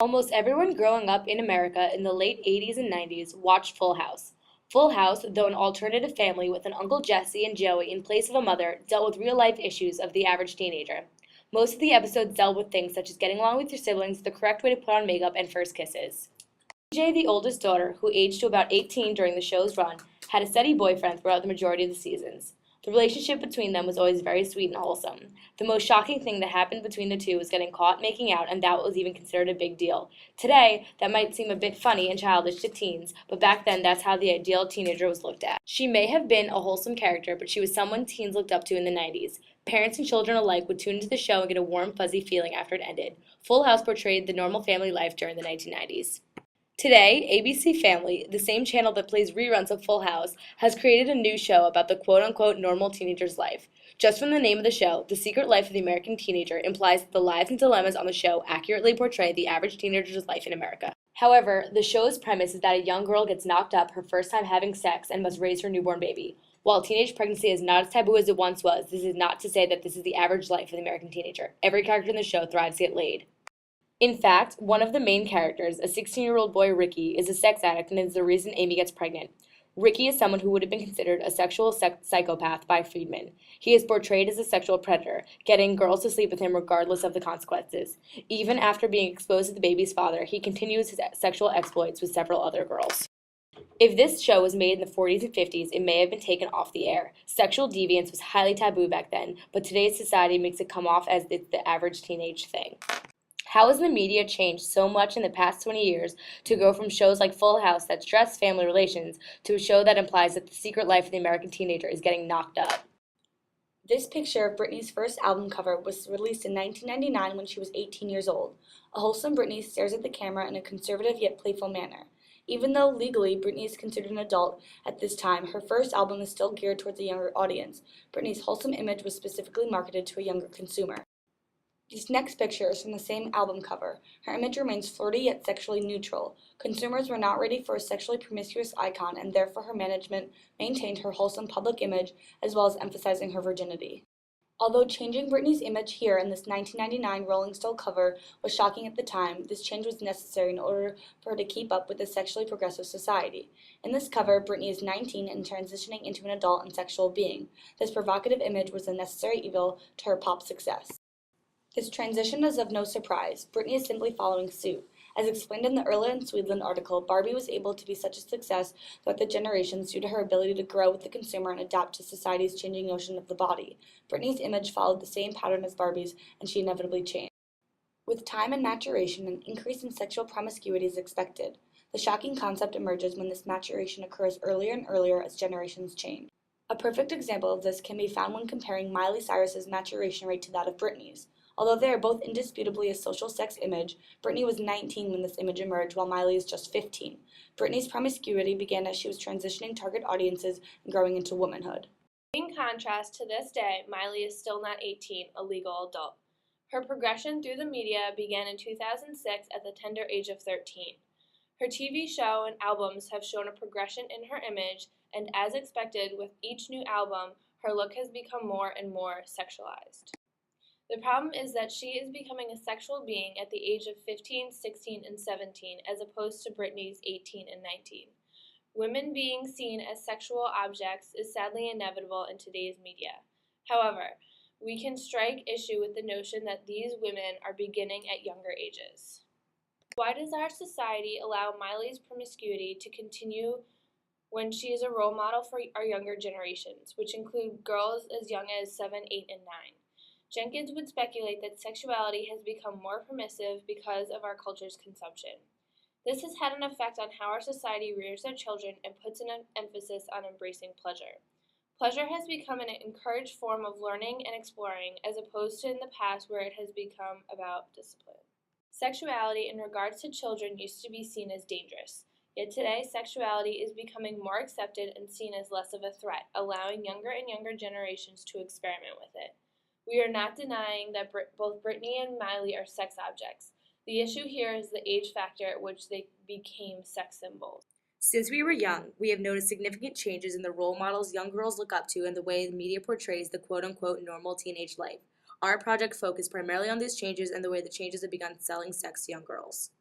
Almost everyone growing up in America in the late 80s and 90s watched Full House. Full House, though an alternative family with an Uncle Jesse and Joey in place of a mother, dealt with real-life issues of the average teenager. Most of the episodes dealt with things such as getting along with your siblings, the correct way to put on makeup, and first kisses. TJ, the oldest daughter, who aged to about 18 during the show's run, had a steady boyfriend throughout the majority of the seasons. The relationship between them was always very sweet and wholesome. The most shocking thing that happened between the two was getting caught making out, and that was even considered a big deal. Today, that might seem a bit funny and childish to teens, but back then that's how the ideal teenager was looked at. She may have been a wholesome character, but she was someone teens looked up to in the 90s. Parents and children alike would tune into the show and get a warm, fuzzy feeling after it ended. Full House portrayed the normal family life during the 1990s. Today, ABC Family, the same channel that plays reruns of Full House, has created a new show about the quote-unquote normal teenager's life. Just from the name of the show, The Secret Life of the American Teenager implies that the lives and dilemmas on the show accurately portray the average teenager's life in America. However, the show's premise is that a young girl gets knocked up her first time having sex and must raise her newborn baby. While teenage pregnancy is not as taboo as it once was, this is not to say that this is the average life of the American teenager. Every character in the show thrives to get laid. In fact, one of the main characters, a 16-year-old boy, Ricky, is a sex addict and is the reason Amy gets pregnant. Ricky is someone who would have been considered a sexual psychopath by Friedman. He is portrayed as a sexual predator, getting girls to sleep with him regardless of the consequences. Even after being exposed to the baby's father, he continues his sexual exploits with several other girls. If this show was made in the 40s and 50s, it may have been taken off the air. Sexual deviance was highly taboo back then, but today's society makes it come off as it's the average teenage thing. How has the media changed so much in the past 20 years to go from shows like Full House that stress family relations to a show that implies that the secret life of the American teenager is getting knocked up? This picture of Britney's first album cover was released in 1999 when she was 18 years old. A wholesome Britney stares at the camera in a conservative yet playful manner. Even though legally Britney is considered an adult at this time, her first album is still geared towards a younger audience. Britney's wholesome image was specifically marketed to a younger consumer. This next picture is from the same album cover. Her image remains flirty yet sexually neutral. Consumers were not ready for a sexually promiscuous icon, and therefore her management maintained her wholesome public image as well as emphasizing her virginity. Although changing Britney's image here in this 1999 Rolling Stone cover was shocking at the time, this change was necessary in order for her to keep up with the sexually progressive society. In this cover, Britney is 19 and transitioning into an adult and sexual being. This provocative image was a necessary evil to her pop success. This transition is of no surprise. Britney is simply following suit. As explained in the Erla and Swedlund article, Barbie was able to be such a success throughout the generations due to her ability to grow with the consumer and adapt to society's changing notion of the body. Britney's image followed the same pattern as Barbie's, and she inevitably changed. With time and maturation, an increase in sexual promiscuity is expected. The shocking concept emerges when this maturation occurs earlier and earlier as generations change. A perfect example of this can be found when comparing Miley Cyrus's maturation rate to that of Britney's. Although they are both indisputably a social sex image, Britney was 19 when this image emerged, while Miley is just 15. Britney's promiscuity began as she was transitioning target audiences and growing into womanhood. In contrast, to this day, Miley is still not 18, a legal adult. Her progression through the media began in 2006 at the tender age of 13. Her TV show and albums have shown a progression in her image, and as expected, with each new album, her look has become more and more sexualized. The problem is that she is becoming a sexual being at the age of 15, 16, and 17, as opposed to Britney's 18 and 19. Women being seen as sexual objects is sadly inevitable in today's media. However, we can strike issue with the notion that these women are beginning at younger ages. Why does our society allow Miley's promiscuity to continue when she is a role model for our younger generations, which include girls as young as 7, 8, and 9? Jenkins would speculate that sexuality has become more permissive because of our culture's consumption. This has had an effect on how our society rears their children and puts an emphasis on embracing pleasure. Pleasure has become an encouraged form of learning and exploring, as opposed to in the past where it has become about discipline. Sexuality in regards to children used to be seen as dangerous, yet today sexuality is becoming more accepted and seen as less of a threat, allowing younger and younger generations to experiment with it. We are not denying that both Britney and Miley are sex objects. The issue here is the age factor at which they became sex symbols. Since we were young, we have noticed significant changes in the role models young girls look up to and the way the media portrays the quote-unquote normal teenage life. Our project focused primarily on these changes and the way the changes have begun selling sex to young girls.